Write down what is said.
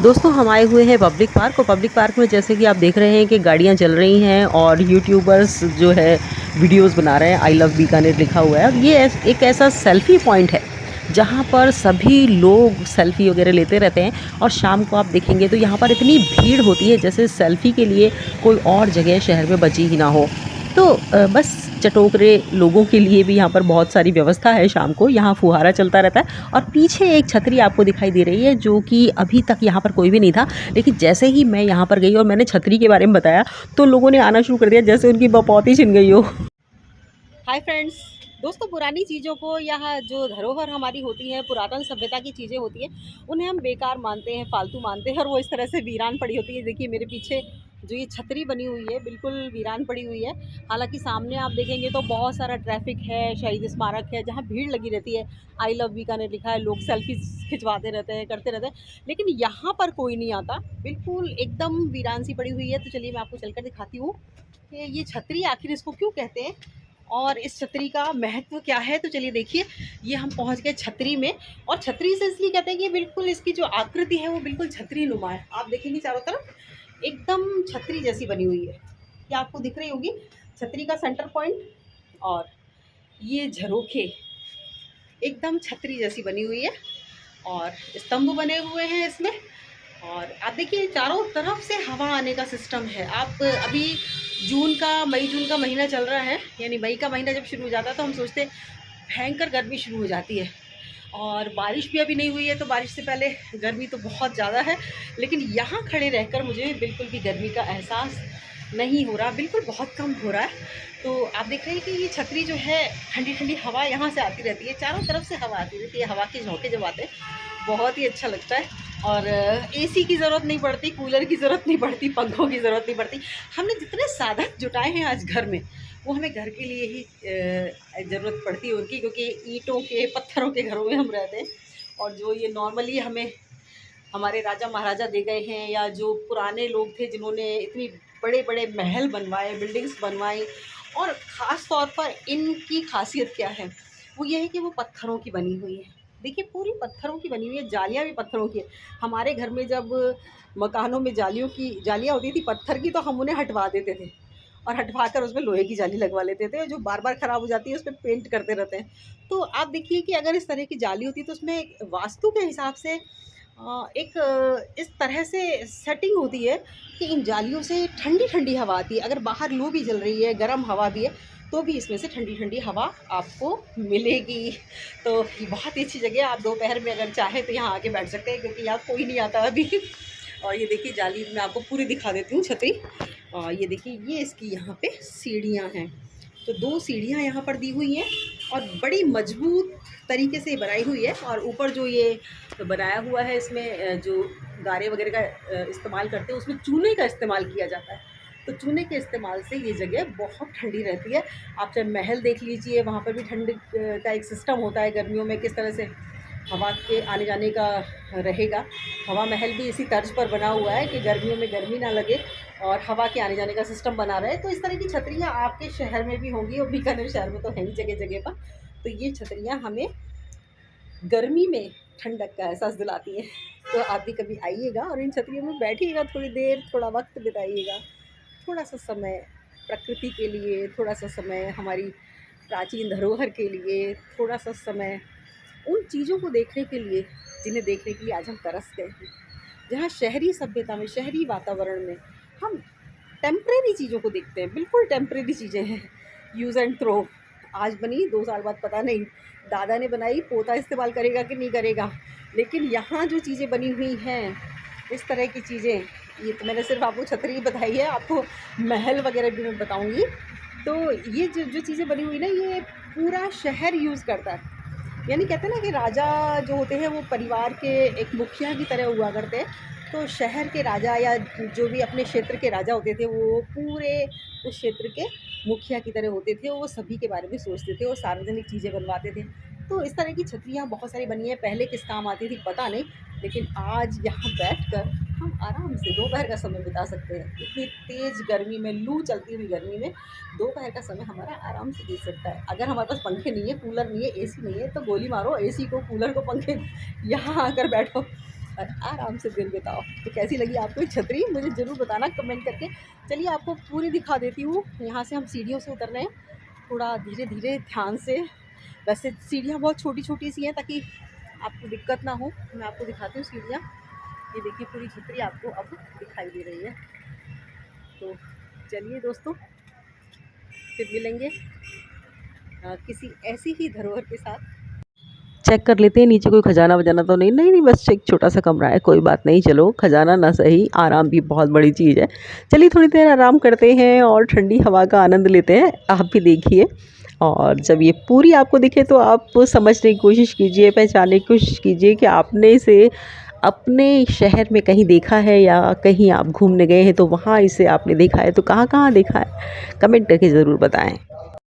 दोस्तों हम आए हुए हैं पब्लिक पार्क और पब्लिक पार्क में जैसे कि आप देख रहे हैं कि गाड़ियाँ चल रही हैं और यूट्यूबर्स जो है वीडियोस बना रहे हैं। आई लव बीकानेर लिखा हुआ है और ये एक ऐसा सेल्फी पॉइंट है जहाँ पर सभी लोग सेल्फी वगैरह लेते रहते हैं और शाम को आप देखेंगे तो यहाँ पर इतनी भीड़ होती है जैसे सेल्फी के लिए कोई और जगह शहर में बची ही ना हो। तो बस चटोकरे लोगों के लिए भी यहाँ पर बहुत सारी व्यवस्था है। शाम को यहाँ फुहारा चलता रहता है और पीछे एक छतरी आपको दिखाई दे रही है जो कि अभी तक यहाँ पर कोई भी नहीं था, लेकिन जैसे ही मैं यहाँ पर गई और मैंने छतरी के बारे में बताया तो लोगों ने आना शुरू कर दिया जैसे उनकी बपौती छिन गई हो। हाय फ्रेंड्स, दोस्तों पुरानी चीज़ों को या जो धरोहर हमारी होती है, पुरातन सभ्यता की चीज़ें होती हैं, उन्हें हम बेकार मानते हैं, फालतू मानते हैं और वो इस तरह से वीरान पड़ी होती है। देखिए मेरे पीछे जो ये छतरी बनी हुई है बिल्कुल वीरान पड़ी हुई है। हालांकि सामने आप देखेंगे तो बहुत सारा ट्रैफिक है, शहीद स्मारक है जहाँ भीड़ लगी रहती है। आई लव बीकानेर लिखा है, लोग सेल्फी खिंचवाते रहते हैं, करते रहते हैं, लेकिन यहाँ पर कोई नहीं आता। बिल्कुल एकदम वीरान सी पड़ी हुई है। तो चलिए मैं आपको चलकर दिखाती हूँ कि ये छतरी आखिर इसको क्यों कहते हैं और इस छतरी का महत्व क्या है। तो चलिए देखिए, ये हम पहुंच गए छतरी में। और छतरी से इसलिए कहते हैं कि बिल्कुल इसकी जो आकृति है वो बिल्कुल छतरी नुमा है। आप देखेंगे चारों तरफ एकदम छतरी जैसी बनी हुई है, ये आपको दिख रही होगी छतरी का सेंटर पॉइंट। और ये झरोखे एकदम छतरी जैसी बनी हुई है और स्तंभ बने हुए हैं इसमें। और आप देखिए चारों तरफ से हवा आने का सिस्टम है। आप अभी मई जून का महीना चल रहा है, यानी मई का महीना जब शुरू हो जाता है तो हम सोचते हैं भयंकर गर्मी शुरू हो जाती है और बारिश भी अभी नहीं हुई है, तो बारिश से पहले गर्मी तो बहुत ज़्यादा है। लेकिन यहाँ खड़े रहकर मुझे बिल्कुल भी गर्मी का एहसास नहीं हो रहा, बिल्कुल बहुत कम हो रहा है। तो आप देख रहे हैं कि ये छतरी जो है, ठंडी ठंडी हवा यहाँ से आती रहती है, चारों तरफ से हवा आती रहती है। हवा के झोंके जब आते हैं बहुत ही अच्छा लगता है। और एसी की ज़रूरत नहीं पड़ती, कूलर की ज़रूरत नहीं पड़ती, पंखों की ज़रूरत नहीं पड़ती। हमने जितने साधन जुटाए हैं आज घर में, वो हमें घर के लिए ही ज़रूरत पड़ती है उनकी, क्योंकि ईंटों के पत्थरों के घरों में हम रहते हैं। और जो ये नॉर्मली हमें हमारे राजा महाराजा दे गए हैं, या जो पुराने लोग थे जिन्होंने इतनी बड़े बड़े महल बनवाए, बिल्डिंग्स बनवाई, और ख़ास तौर पर इनकी खासियत क्या है, वो ये है कि वो पत्थरों की बनी हुई है। देखिए पूरी पत्थरों की बनी हुई है, जालियाँ भी पत्थरों की है। हमारे घर में जब मकानों में जालियाँ होती थी पत्थर की, तो हम उन्हें हटवा देते थे और हटवा कर उसमें लोहे की जाली लगवा लेते थे, जो बार बार ख़राब हो जाती है, उस पर पेंट करते रहते हैं। तो आप देखिए कि अगर इस तरह की जाली होती तो उसमें वास्तु के हिसाब से इस तरह से सेटिंग होती है कि इन जालियों से ठंडी ठंडी हवा आती है। अगर बाहर लू भी जल रही है, गर्म हवा भी है, तो भी इसमें से ठंडी ठंडी हवा आपको मिलेगी। तो ये बहुत ही अच्छी जगह है। आप दोपहर में अगर चाहें तो यहाँ आके बैठ सकते हैं, क्योंकि यहाँ कोई नहीं आता अभी। और ये देखिए जाली मैं आपको पूरी दिखा देती हूँ छतरी। और ये देखिए ये इसकी यहाँ पे सीढ़ियाँ हैं, तो 2 सीढ़ियाँ यहाँ पर दी हुई हैं और बड़ी मजबूत तरीके से बनाई हुई है। और ऊपर जो ये बनाया हुआ है, इसमें जो गारे वगैरह का इस्तेमाल करते हैं, उसमें चूने का इस्तेमाल किया जाता है। तो चूने के इस्तेमाल से ये जगह बहुत ठंडी रहती है। आप चाहे महल देख लीजिए, वहाँ पर भी ठंड का एक सिस्टम होता है गर्मियों में, किस तरह से हवा के आने जाने का रहेगा। हवा महल भी इसी तर्ज पर बना हुआ है कि गर्मियों में गर्मी ना लगे और हवा के आने जाने का सिस्टम बना रहे। तो इस तरह की छतरियाँ आपके शहर में भी होंगी, और बीकानेर शहर में तो है ही जगह जगह पर। तो ये छतरियाँ हमें गर्मी में ठंडक का एहसास दिलाती हैं। तो आप भी कभी आइएगा और इन छतरियों में बैठिएगा, थोड़ी देर थोड़ा वक्त बिताइएगा, थोड़ा सा समय प्रकृति के लिए, थोड़ा सा समय हमारी प्राचीन धरोहर के लिए, थोड़ा सा समय उन चीज़ों को देखने के लिए जिन्हें देखने के लिए आज हम तरस गए हैं। जहाँ शहरी सभ्यता में, शहरी वातावरण में हम टेम्परेरी चीज़ों को देखते हैं, बिल्कुल टेम्परेरी चीज़ें हैं, यूज़ एंड थ्रो। आज बनी 2 साल बाद पता नहीं दादा ने बनाई, पोता इस्तेमाल करेगा कि नहीं करेगा। लेकिन यहाँ जो चीज़ें बनी हुई हैं, इस तरह की चीज़ें, ये तो मैंने सिर्फ आपको छतरी बताई है, आपको महल वगैरह भी मैं बताऊँगी। तो ये जो चीज़ें बनी हुई ना, ये पूरा शहर यूज़ करता है। यानी कहते हैं ना कि राजा जो होते हैं वो परिवार के एक मुखिया की तरह हुआ करते हैं। तो शहर के राजा या जो भी अपने क्षेत्र के राजा होते थे, वो पूरे उस क्षेत्र के मुखिया की तरह होते थे। वो सभी के बारे में सोचते थे और सार्वजनिक चीज़ें बनवाते थे। तो इस तरह की छतरियाँ बहुत सारी बनी हैं। पहले किस काम आती थी पता नहीं, लेकिन आज यहाँ बैठकर हम आराम से दोपहर का समय बिता सकते हैं। इतनी तेज़ गर्मी में, लू चलती हुई गर्मी में दोपहर का समय हमारा आराम से बीत सकता है। अगर हमारे पास पंखे नहीं है, कूलर नहीं है, एसी नहीं है, तो गोली मारो एसी को, कूलर को, पंखे, यहाँ आकर बैठो और आराम से दिन बिताओ। तो कैसी लगी आपको ये छतरी मुझे ज़रूर बताना कमेंट करके। चलिए आपको पूरी दिखा देती हूँ। यहाँ से हम सीढ़ियों से उतर रहे हैं, थोड़ा धीरे धीरे ध्यान से। वैसे सीढ़ियाँ बहुत छोटी छोटी सी हैं ताकि आपको दिक्कत ना हो। मैं आपको दिखाती हूँ सीढ़ियाँ। ये देखिए पूरी छतरी आपको अब दिखाई दे रही है। तो चलिए दोस्तों, फिर मिलेंगे किसी ऐसी ही धरोहर के साथ। चेक कर लेते हैं नीचे कोई खजाना वजाना तो नहीं। नहीं नहीं, बस एक छोटा सा कमरा है, कोई बात नहीं। चलो खजाना ना सही, आराम भी बहुत बड़ी चीज़ है। चलिए थोड़ी देर आराम करते हैं और ठंडी हवा का आनंद लेते हैं। आप भी देखिए, और जब ये पूरी आपको दिखे तो आप समझने की कोशिश कीजिए, पहचानने की कोशिश कीजिए कि आपने इसे अपने शहर में कहीं देखा है, या कहीं आप घूमने गए हैं तो वहाँ इसे आपने देखा है। तो कहाँ कहाँ देखा है, कमेंट करके ज़रूर बताएं।